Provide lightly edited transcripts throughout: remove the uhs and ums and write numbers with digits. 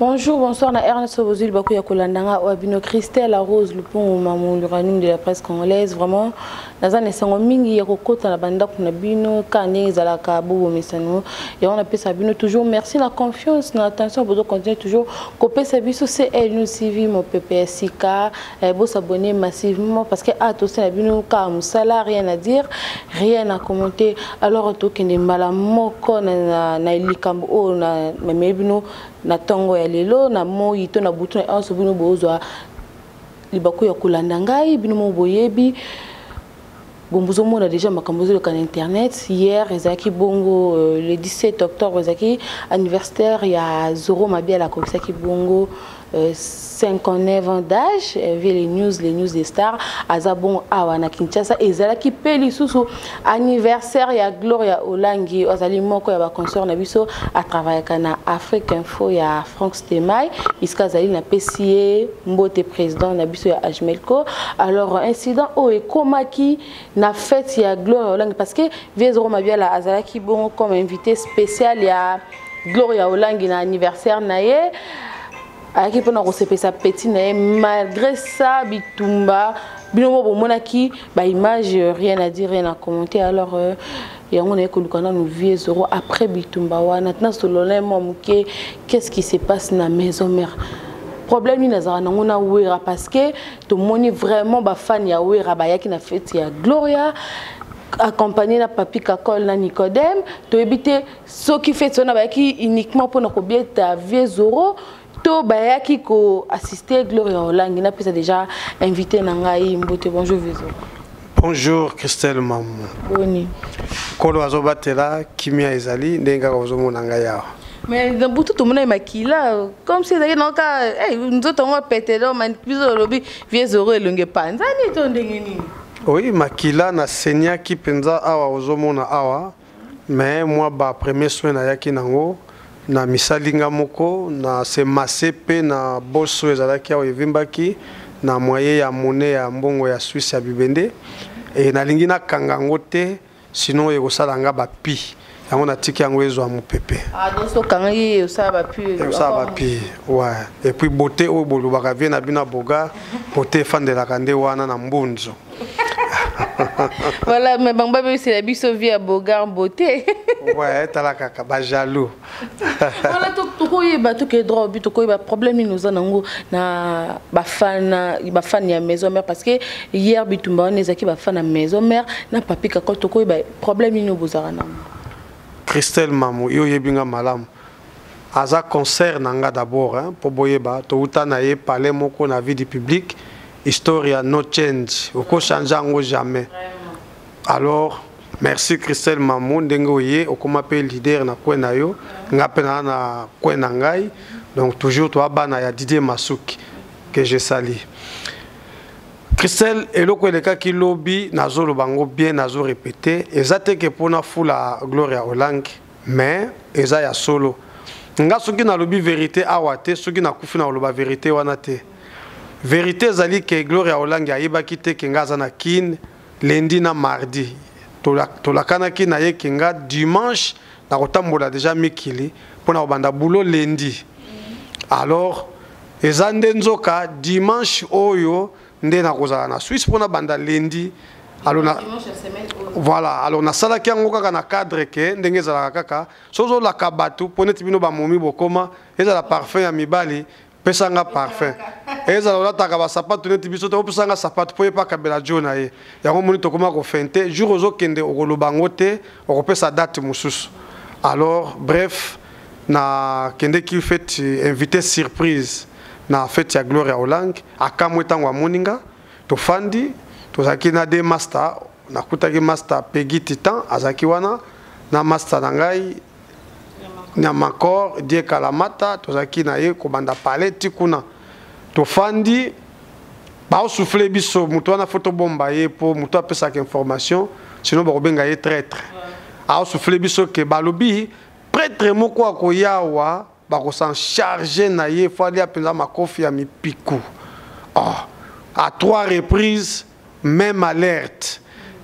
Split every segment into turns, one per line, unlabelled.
Bonjour, bonsoir, na Ernest Sobozil Bakou Yakolandanga, Wabino Christelle, la Rose, le pont Mamou, l'uranium de la presse congolaise, vraiment. Nazan esango mingi ya kokota na banda kuna bino kane zalaka bobo mesano et on appelle ça bino toujours merci la confiance na attention bozo continuer toujours copier sa biso c'est elle nous suivi mon PPSK beau s'abonner massivement parce que to c'est bino ka musala rien à dire rien à commenter alors to kende mbala moko na likambo o na mebino na tongo ya lelo na moi to na butu na so bino bozwa libaku ya kulanda ngai bino mo boyebi. Bon, on a déjà makambozo le canal internet hier ezaki bongo le 17 octobre ezaki anniversaire ya Zoro Mabia la Kokisaki bongo 59 ans d'âge les news des stars azabon awa na Kinshasa ezalaki peli susu anniversaire ya Gloria Olangi azali moko ya ba consort na biso a travailler kana Afrique Info ya Franck Stemay iska zali na PCA mbote président na biso ya Ajmelco alors incident o ekomaki na fête ya Gloria Olangi parce que Zoro Mabia la azalaki bon comme invité spécial ya Gloria Olangi na anniversaire na ye aki pona receper sa petite malgré ça bitumba binomo bomonaki ba image rien à dire rien à commenter alors on est que nous vieux Zoro après bitumba wana maintenant sololé momuke qu'est-ce qui se passe na maison mère problème ni nazara ngona wera parce que to moni vraiment ba fan ya wera ba yaki na fête ya Gloria accompagné na Papi Kakol na Nicodème to ebité ce qui fait ça na ba yaki uniquement pour na kobieta vieux Zoro to bayaki ko assister Gloria Olangi na pesa déjà invité na ngai mbote bonjour Vizo.
Bonjour Christelle Mamou.
Boni.
Kolo azobatela kimia ezali ndenga kozomona ngai ya.
Mais dans beaucoup tout le monde makila comme si ezali naka nous autres on pété là man biso lobi Vizo elonge panza ni to ndenge nini.
Oui makila na senya ki penza awa ozomona awa mais moi ba premier soin na yaki nango na misalinga moko na se masepe na boso ezalaki awa evimbaki na moyen ya monnaie ya mbongo ya Suisse ya bibende et na lingi na kangango te sinon ekosala nga bapi yango na tiki yango ezwa mopepe
donc so kangi osala
bapi ouais et puis beauté oyo bolobaka vie na bina boga beauté efandelaka nde wana na mbunzo.
Voilà, mais bon, c'est la biso vie à Bogar beauté.
Ouais, t'as la caca, bah jaloux.
Voilà, tout quoi est bah tout qui est drôle, tout quoi est problème nous en ango na bah fan ya maison mère parce que hier bitumba on ezaki bah fan à maison mère na papi kakol tout quoi est bah problème nous bozara na.
Christelle Mamou, yo yebinga malam. Aza concert nanga d'abord hein pour boyeba to utana ye parler moko na vie du public. Historia no change, oko changer ngo jamais. Alors, merci Christelle Mamou ndengoye okoma pe leader na kwena yo, ngapena na kwena ngai. Donc toujours toi bana ya Didier Masuki que je salue. Christelle eloko eleka ki lobby nazolo bango bien nazo répéter, ezate ke pona fula Gloria Olangi, mais eza ya solo. Nga soki na lobby vérité awate, soki na kufi na loba vérité wana te. Vérité zali que Gloria Olangi ayeba kite kenga zana kin lundi na mardi to la kana kin na ye kenga dimanche na kotambola déjà mikili pona obanda boulot lundi alors ezande nzoka dimanche oyo nde na kozala na Suisse pona banda lundi alors na voilà alors na sala ki yango kaka na cadre ke ndenge ezala kaka sozo la kabatu pona tibino ba momi bokoma ezala parfum ya mibali pesanga parfum ezala olataka ba sapato neti biso te opesanga sapato po epa kabela jona ye yango moni tokoma ko fente jour ozokende okoloba ngo te okopesa date mususu alors bref na kende ki fait invité surprise na fête ya Gloria Olangi akamwe tango moninga to fandi to zakina de master na kutaki master Peggy Titan azaki wana na master nangai Nyamakor die kalamata tozaki na ye kobanda parler tikuna to fandi ba souffler biso muto na photo bomba ye po muto apesa ka information sinon ba kobenga ye traître a souffler biso ke balobi prêtre moko akoyawa ba ko s'en charger na ye fali apenza makofi ya mipiku à 3 reprises même alerte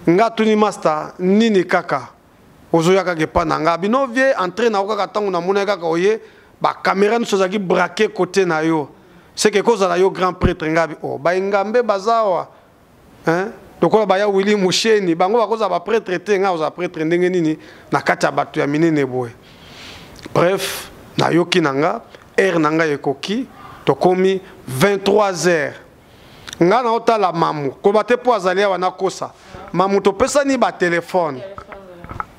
nga tuni master nini kaka ozoyaka ke pa nanga bino vie entraîne na okaka tangu na mona kaka oye ba caméra nous sozaki braqué côté na yo c'est que cause na yo grand prêtre ngabi oh ba ngambe bazawa hein donc on ba ya Willy Musheni bango ba cause ba prêtre te nga oza prêtre ndenge nini na kati ya batu ya minene boye bref na yo kinanga heure nanga ekoki to komi 23h nga na otala mamu ko bate po azali wana kosa mamu to pesa ni ba téléphone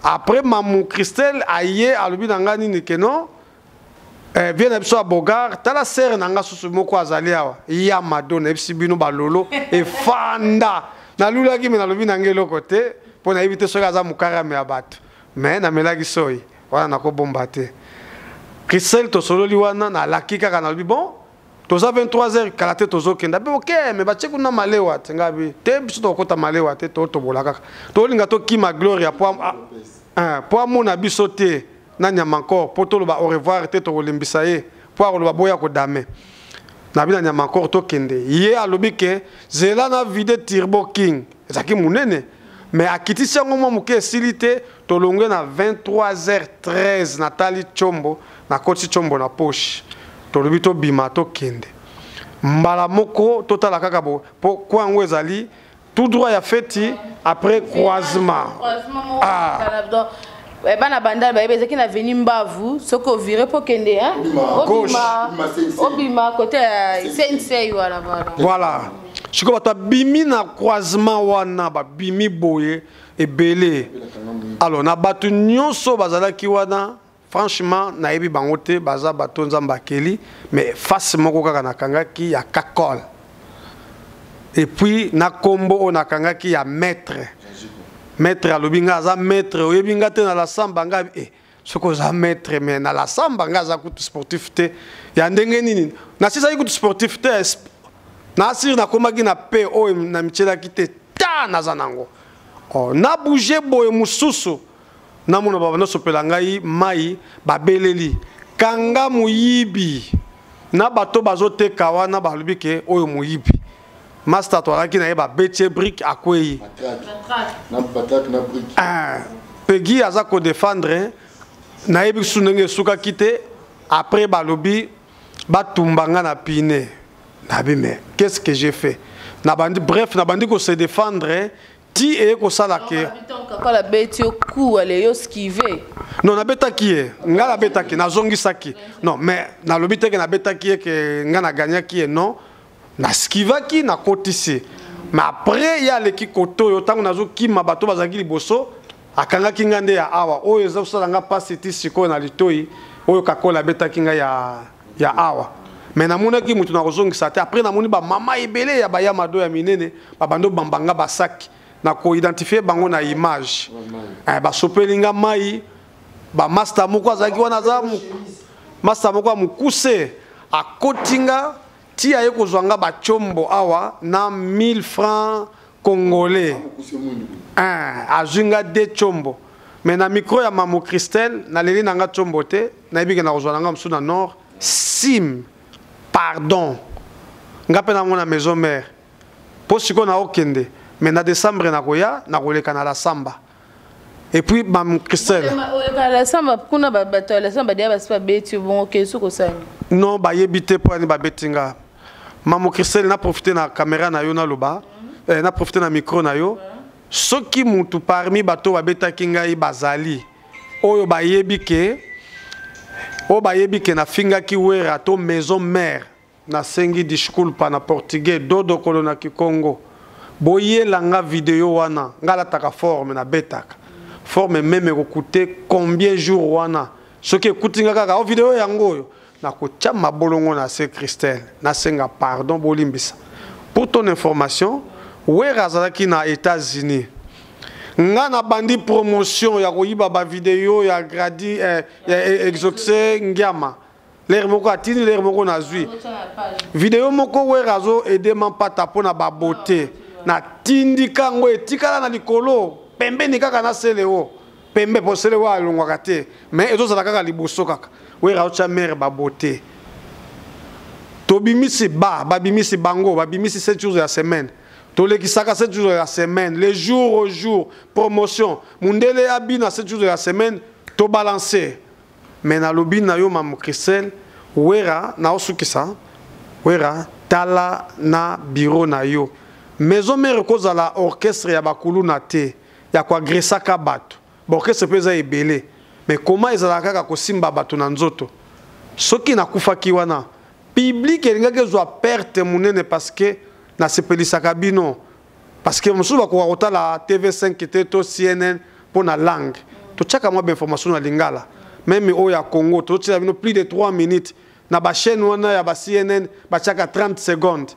après mamu Christelle aye alobi nanga nini ke non vient biso a Bogar tala sere nanga susu moko azali awa ya madonna ebisi bino balolo e fanda na lula ki mena lobi nangelo côté pour na éviter soka za mukara me abatu mais na melaki soyi wana nako bomba te Christelle to solo li wana na lakika kana lobi bon toza 23h kala te tozo kenda be OK mais ba tcheku na malewa tengabi te biso to kota malewa te to bolaka to linga to kima gloria po amona biso te nanya encore poto lo ba au revoir te to limbisa ye po lo ba boya ko dame na bina nya encore to kende ye alobi ke zela na vide turbo king ezaki munene mais akitisi ngo muke silite to longwe na 23h13 Nathalie Chombo na koti Chombo na poche to lobi to bima to kende mbala moko totala kaka bo po kwa ngo ezali tout droit ya feti après croisement
bana bandal ba ezaki na veni mbavu soko viré pour kende hein obima côté sensei
voilà chiko bata bimi na croisement wana ba bimi boye ebele alors na batu nyonso bazalaki wana franchement na yebi bango te baza bato nzamba keli mais face moko kaka na kangaki ya kakol et puis na kombo on nakangaki ya maître maître alobinga aza maître oyebinga te na la samba nga soko za maître mais na la samba nga za kutu sportif te ya ndenge nini na sisa kutu sportif te na sir na komaki na pe o na michela kite ta na zanango oh na bouger boye mususu na mona baba no sopela ngai mai babeleli kanga muyibi na bato bazoteka wana balobi ke oyo muyibi master to alaki na yeba betie brick akwei na batak na brick pegi aza ko défendre na yebi sunenge suka kite après balobi batumbanga na pine na bime qu'est-ce que j'ai fait na bandi bref na bandi ko se défendre ti e ko sala ke
quand la beti au cou ale yo skiver
non na betaki nga la betaki na zongisaki non mais na lobite ke na betaki ke nga na gagnaki non na skivaki na kotisi mais après il y a l'équipe koto yo tango nazo kima bato bazaki liboso akanga kinga nde ya awa oyo za usala nga passe ti siko na litoi oyo kakola betaki nga ya awa mais na mona ki mutu na kozongisa te après na moni ba mama ebele ya ba ya mado ya minene ba bando bambanga basaki na ko identifier bango na image ba sopelinga mai ba master moko azaki wana za master moko mukuse akotinga ti aye kozwanga ba chombo awa na 1000 francs congolais azunga de chombo mais na micro ya mamu Christelle na leli nanga chombo te na ibike na kozwanga msu na nord sim pardon ngape na mona maison mère po siko na okende mais na décembre na koya na koleka na la samba et puis mamu Christelle
la samba kuna bato la samba dia basi ba beti bon OK suko sani
non ba yebite po ani ba betinga mamu Christelle na profiter na caméra na yo na loba na profiter na micro na yo soki mutu parmi bato babetaki ngai bazali oyo bayebike na fingaki wera to maison mère na sengi disculpa na portugais dodo kolona ki Congo boyelanga video wana ngala taka forme na betaka forme même kokuté combien jours wana soki ekutinga kaka o video yango na kotia mabolongo na se Christelle na senga pardon bolimbisa pour ton information wera azalaki na États-Unis nga na bandi promotion ya koyiba ba video ya gradi exoxe ngiama l'air moko atini l'air moko na zui video moko wera zo edema pata pona ba beauté na tindika ngo etikala na likolo pembe ni kaka na seleo pembe po seleo alongwa kate mais ezo zala kaka liboso kaka wera ocha mère ba beauté tobimisi babimisi bango babimisi 7 jours ya semaine tolekisaka 7 jours ya semaine les jours au jour promotion mundele abina 7 jours ya semaine to balancer mais na lobi na yo mamu Christelle wera na osukisa wera tala na bureau na yo maison mère kozala orchestre ya bakulu na te ya kwa gresaka bato ba orchestre peza ebele mais comment ezala kaka kosimba bato na nzoto soki na kufaki wana public elingaki zwa perte munene parce que na sepelisaka bino parce que mosusu bakoka kotala TV5 te to CNN pour la langue to tchaka mwa information na lingala même au ya Congo to tchaka bino plus de 3 minutes na ba chaîne wana ya ba CNN ba tchaka 30 secondes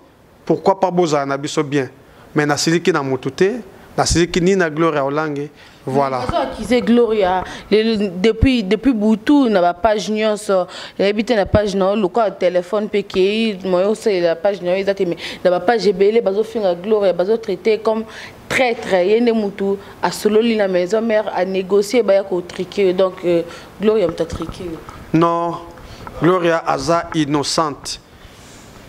pourquoi pas boza na biso bien mais na siliki na mutute na siliki ni na Gloria Olange voilà
qui c'est Gloria depuis Boutou na ba page nyonso habité na page na le quoi téléphone peki moi c'est la page na exactement na ba page ebele bazo finga Gloria bazo traiter comme traître yende mutu a solo li na maison mère a négocier ba ya ko triquer donc Gloria mta triquer
non Gloria aza innocente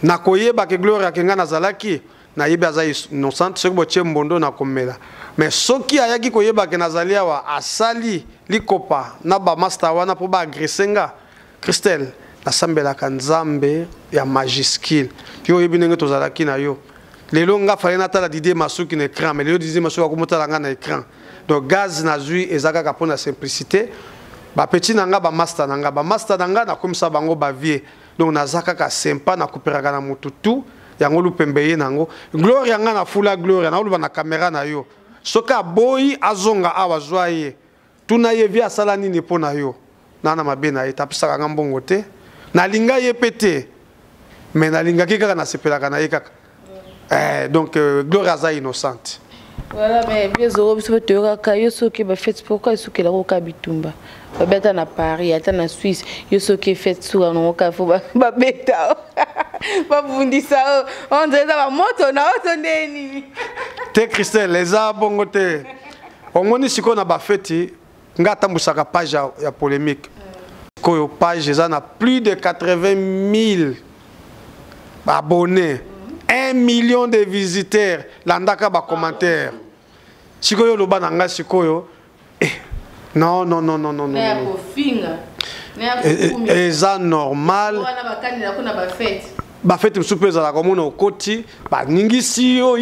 na koyeba ke Gloria kenga nazalaki na yeba aza innocente ce que mbondo na komela mais soki ayaki koyeba ke nazalia wa asali likopa na ba master wana po ba agressenga Christelle nasambela kanzambe ya majuscule yo yebinenge tozalaki na yo lelo nga fallait natala Didier Masuki na écran mais lelo Didier Masuki akomotala nga na écran donc gaz na zui ezaka ka pona simplicité ba petit nanga ba master nanga na komisa bango ba vie donc nazaka ka sympa na kuperaka na mututu yango lupembeye nango Gloria nga na fula Gloria na uluba na caméra na yo soka boyi azonga awa zwaye tuna ye via sala nini pona yo nana mabe na etapisa nga mbongo te na linga ye pete mais na linga kika na sepelaka na ye kaka donc Gloria za innocente
voilà mais bien zoro biso te yoka yo soki ba fête pourquoi soki la roka bitumba ba beta na Paris ata na Suisse yo soki fête sura no ka fo ba beta ba bundisa on dirait ba moto na auto ndeni
te Christelle les abongo te omoni siko na ba fête ngata musaka page ya polémique koyo page za na plus de 80 000 abonnés 1 million de visiteurs landaka ba commentaire sikoyo loba nanga sikoyo non eza normal ba fête msupeza la komona okoti ba ningisi yo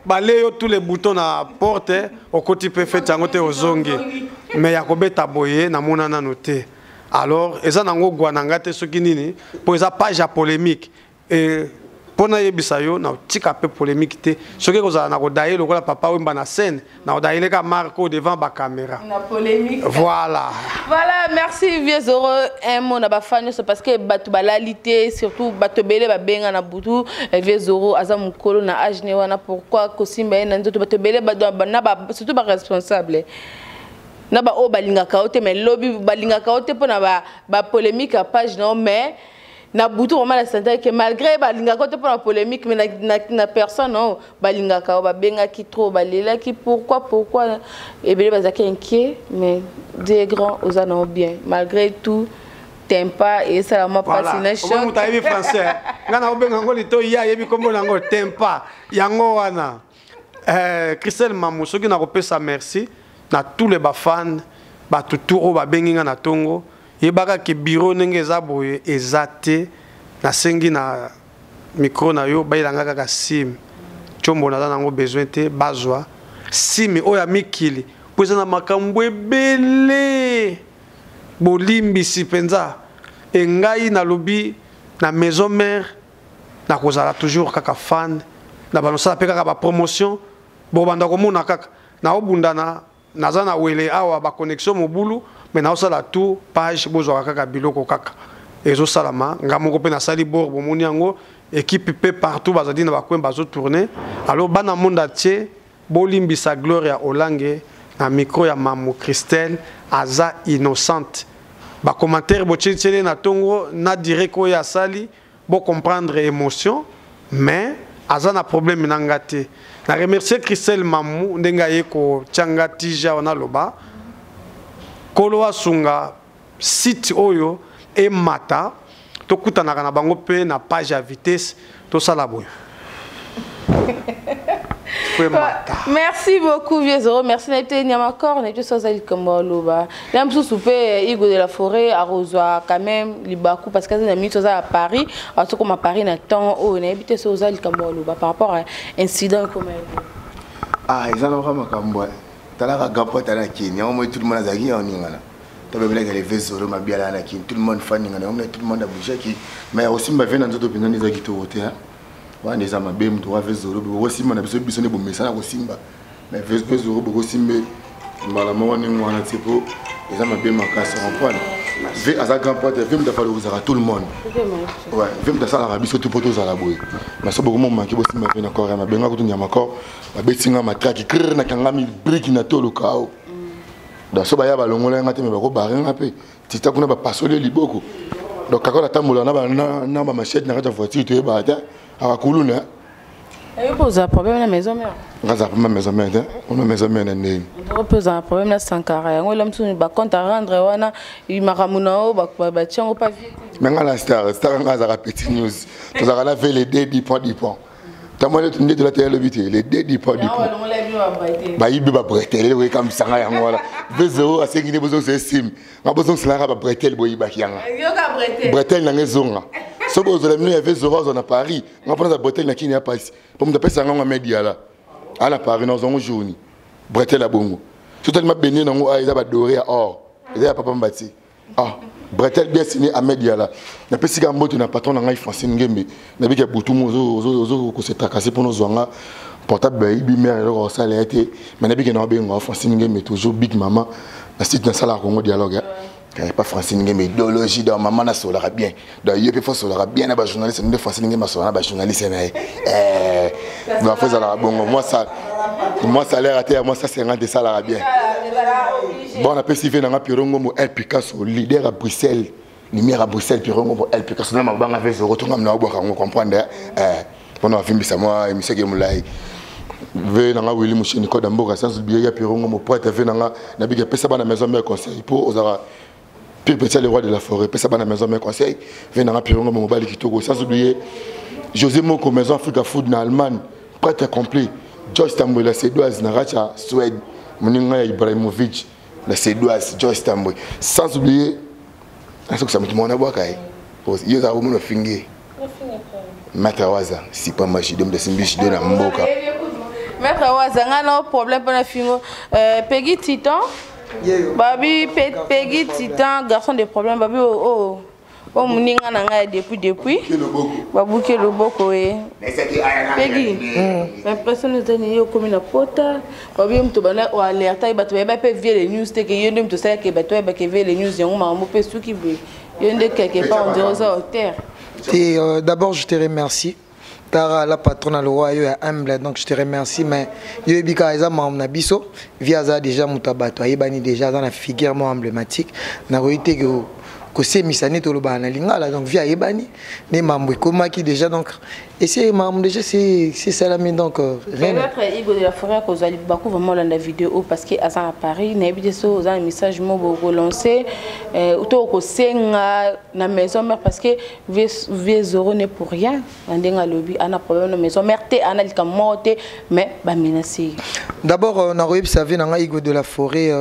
baleyo tous les boutons na porte okoti pe fête yango te ozongi mais yakobeta boye na mona na noté alors eza nango gwananga te soki nini po eza page ya polémique et pona yebisa yo na tika pe polémique te soki kozala na kodaye lokola papa wemba na scène na kodaye ka Marco devant ba caméra
na polémique
voilà
merci vieux zoro un mot na ba fan parce que batu balalité surtout batu belé ba benga na butu vieux zoro aza mukolo na age ne wana pourquoi kosimba na nzoto batu belé ba surtout ba responsable na ba o balinga kaote mais lobby balinga kaote pona ba polémique à page non mais na butu vraiment la santé que malgré balinga côté pour la polémique mais na personne non balinga ka ba benga qui trop balela qui pourquoi et bien bazaki inquiet mais des grands aux anon bien malgré tout t'aimes pas et ça la m'a passé na choc
on t'a vu français ngana obenga ngoli to ya yebi kombo nango t'aimes pas yango wana Christelle Mamou soki na kopesa merci na tous les fans ba tuturo ba benga na tongo yebaka ke bureau ndenge eza boye ezate na sengi na micro na yo bayilanga kaka sim chombo na nango besoin te bazwa sim oya mikili po eza na makambo ebele bolimbisi penza engai na lobi na maison mère na kozala toujours kaka fan na banosala pe kaka ba promotion bo banda komona kaka na obundana naza na wele awa ba connexion mobulu mais na osala tout page bozwa kaka biloko kaka ezo salama ngamoko pe na sali bor bomoni yango équipe pe partout bazadi na bakwen bazo tourner alors bana monde tie bolimbisa Gloria Olange na micro ya Mamu Christelle aza innocente ba commentaire bo tchele na tongo na direct ko ya sali bo comprendre émotion mais aza na problème na ngate na remercier Christelle Mamu ndenga yeko changa tija wana loba kolo asunga site oyo e mata to kutanaka na bango pe na page ya vitesse to sala boyo
Merci beaucoup, vieux Zoro. Merci d'être Nyamakor. On est tous à Kamoloba. Là, je suis soupé Igo de la Forêt à Rosoa, quand même, Libakou, parce que j'ai mis tout ça à Paris. Alors, comme à Paris, on a tant, on a habité sur Zali Kamoloba par rapport à incident comme
ah, ils en ont vraiment comme moi. T'as la gapote, t'as la Kenya. On met tout le monde à Zagi en Yingana. T'as bien les vieux Zoro, ma bien la Kenya. Tout le monde fan Yingana. On met tout le monde à bouger. Mais aussi, ma vie dans notre opinion, les Zagi Toroté. On est à ma bim, tu vois, Zoro, aussi, mon avis, c'est bon, mais ça, aussi, mais Zoro, aussi, mais malamment, on est en Antipo, ils ont ma bim, ma casse en point. V à sa grand-père, vim de falloir vous tout le monde. Ouais, vim de ça, l'Arabie, surtout pour tous à la bouille. Mais ça, beaucoup de monde qui aussi m'a fait encore, ma bien, quand on y a encore, ma bêtise, ma traque, qui crée, n'a qu'un ami, brique, n'a tout le chaos. Dans ce bail, on a un thème, on va un peu. Si tu as pas solé, il beaucoup. Donc, quand on a table, on a ma machette, n'a pas de voiture, tu es battu. À la colonne.
Et vous posez un problème à la maison mère.
On a un maison mère. On a une maison mère.
On pose un problème à Sankara. On a un compte à rendre. On a eu Maramunao, Batian au papier.
Mais on a la star. Star, on a la petite news. Nous avons fait les dés 10 points. Tu as moins de la télé, les dés 10 points. Bah, il va prêter. Il est comme ça. Vézo, à ce qu'il est besoin de sim. On a besoin de cela, va prêter le boy Bakianga. Prêter la maison. Si vous avez mis Zoro à Paris, on va prendre la bretelle qui n'est pas ici. Pour me taper ça dans média là. À la Paris, dans un jour. Bretelle à Bongo. Tout le monde béni dans le ils ont doré à or. Ils ont papa mbati. Ah, bretelle bien signé à média là. La personne qui a monté dans patron dans Francine Ngembe. Na bi ke butu mozo ko se tracasser pour nos zonga. Portable ibi mère le ça a été. Mais na bi ke na benga Francine Ngembe toujours big maman. La site dans ça la Congo dialogue. Il n'y a pas Francine Nguema, idéologie dans maman na solara bien. Dans il faut solara bien na journaliste, nous Francine Nguema solara na journaliste na nous fait ça bon moi ça l'air à terre moi ça 50 ça la bien. Bon on appelle Sylvain na Pirongo mo El Picasso leader à Bruxelles, lumière à Bruxelles Pirongo mo El Picasso na mabanga avec retour na boka on comprendre pendant film ça moi monsieur Gemulai ve na Willy Mushini ko damboka sans oublier ya Pirongo mo poète ve na biga pesa ba na maison mère conseil pour osara puis peut-être le roi de la forêt, puis ça va dans la maison mes conseils, vient dans Pirongo mobile qui togo sans oublier José Moko maison Africa Food en Allemagne, prêt complet. Joyce Tamboy la Sédoise Naracha Suède, Moninga Ibrahimovic la Sédoise Joyce Tamboy. Sans oublier est-ce que ça me demande à boire kai. Ils ont mon fingue. Maître Waza, si pas magie de Simbichi de la Mboka.
Maître Waza, on a un problème pour la fingo. Peggy Titan. Babi Peggy Titan garçon de problème babi oh muninga nanga depuis babouke le boko Peggy la personne est comme une pota babi mto bana o alerta ba to ba pe vie les news te que yende mto ça que ba to ba que vie les news yango ma mo pe su ki be yende quelque part on dirait ça au terre.
D'abord je te remercie. Tara la patronne à le roi est humble donc je te remercie mais yo bika eza mamna biso via za déjà mutabato ayebani déjà dans la figure emblématique na roité que c'est misani to lo bana lingala donc via ayebani ne mambo komaki déjà donc et c'est mambo déjà c'est ça la donc
rien notre Igo de la Forêt que vous beaucoup vraiment dans la vidéo parce que à Paris na habité so un message mo relancer auto ko senga na maison mère parce que vieux Zoro n'est pour rien ndenga lobby ana problème na maison mère té ana lika moté mais ba menacer
d'abord na royeb savait na Igo de la Forêt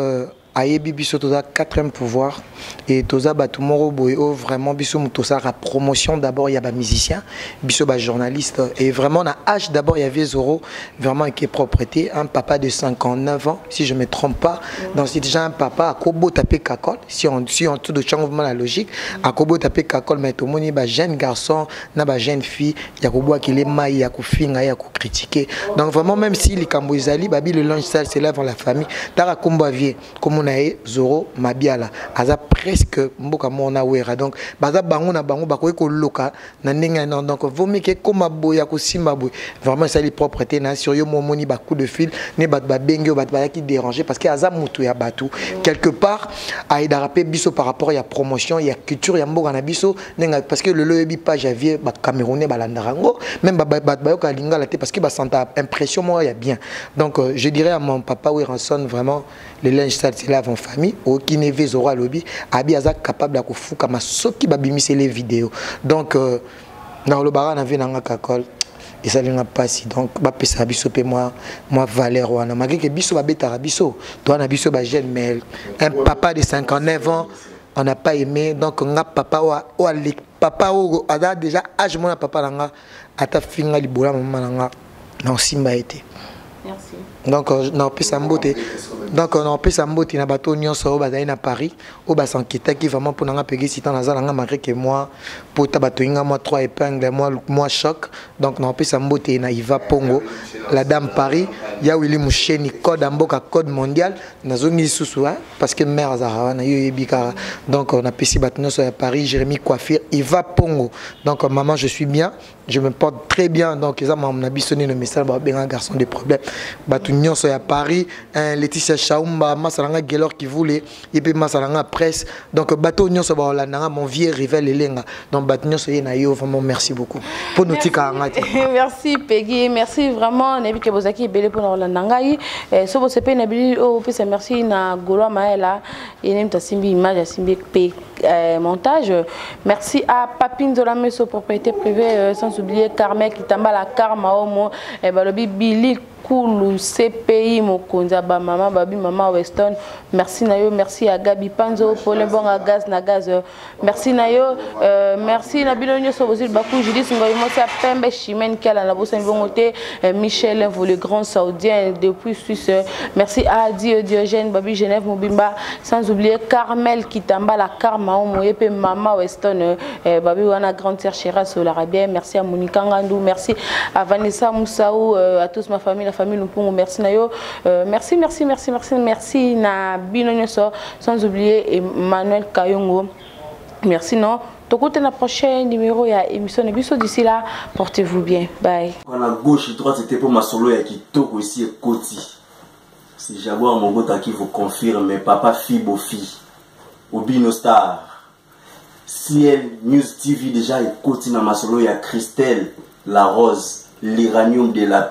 ayebi biso toza 4e pouvoir et toza batumoro boy vraiment biso mutosa la promotion d'abord il y a ba musicien biso ba journaliste et vraiment na âge d'abord il y avait Zoro vraiment qui est propriété un papa de 59 ans si je me trompe pas donc c'est déjà un papa à Kobo tapé Kakol si on tout de changement la logique à Kobo tapé Kakol mais tout moni ba jeune garçon na ba jeune fille ya Kobo qui les maille ya ko finga ya ko critiquer donc vraiment même si les Kamboizali babi le linge sale c'est là dans la famille tara kombo vie comme Zoro Mabiala aza presque mboka mona wera donc baza bango na bango bakoy ko loka na ndenge non donc vomi ke koma boya ko simba boy vraiment ça les propreté na sur yo momoni ba coup de fil ne bat ba bengo bat ba qui déranger parce que aza mutu ya batu quelque part aida rapé biso par rapport ya promotion ya culture ya mboka na biso nenga parce que le loyebi pas javier ba camerounais ba landarango même ba yo ka lingala te parce que ba senta impression moi ya bien donc je dirais à mon papa Weranson vraiment les linge sale c'est là en famille au qui ne veut Zoro lobby abi aza capable de fuka masoki babimise les vidéos donc dans le bara na vie nanga kakol et ça linga passi donc ba pesa biso pe moi valeur wana malgré que biso ba betara biso toi na biso ba jeune mais un papa de 59 ans on n'a pas aimé donc nga papa o ali papa o ada déjà âge mon papa nanga ata finga libola maman nanga na simba été.
Merci.
Donc on peut s'emboter. Donc on peut s'emboter na bateau nyonso bazali na Paris au bas s'inquiéter qui vraiment pour nga payer si tant nazala nga malgré que moi pour ta bateau nga moi 3 épingles moi choc donc on peut s'emboter na Iva Pongo la dame Paris ya Willy Moucheni code amboka code mondial nazongi susu parce que mère azara na yo yebika donc on a pesi bateau nyonso à Paris Jérémy Coiffure Iva Pongo donc maman je suis bien je me porte très bien donc ça m'a abissonné le message ba un garçon des problèmes bateau nyonso à Paris Laetitia Chaumba Masalanga Gelor qui voulait et puis Masalanga presse donc bateau nyonso ba Hollanda mon vieux rival Elenga donc bateau nyonso na yo vraiment merci beaucoup pour nous tika ngati
merci Peggy merci vraiment nebi ke bozaki belé pour Hollanda ngai so bo sepe na bi o pesa merci na Golo Maela et nem ta simbi image simbi p montage merci à Papine de la Meso propriété privée sans oublier Carmel qui tamba la Karma Omo et balobi Billy Koulou CPI Mokonza ba maman babi maman Weston merci nayo merci à Gabi Panzo pour le bon gaz na gaz merci nayo merci na bilonyo so bozil bakou Judith ngoy mo sa pembe chimène kala na bosen bongote Michel vous le grand saoudien depuis Suisse merci à Diogène babi Genève Mobimba sans oublier Carmel qui tamba la Karma o moye pe maman Weston babi wana grande sœur Chira sur l'Arabien merci à Monica Ngandou merci à Vanessa Moussaou à tous ma famille famille Lumpungu merci nayo merci na Binonyo sans oublier Emmanuel Kayongo merci non tokote na prochain numéro ya émission Nebiso d'ici là portez-vous bien bye
on a gauche et droite c'était pour ma solo ya kitoko ici et Koti c'est Jaguar Mogota qui vous confirme mais papa Fibo fi Obino Star CL News TV déjà et Koti na ma solo ya Christelle la Rose l'Iranium de la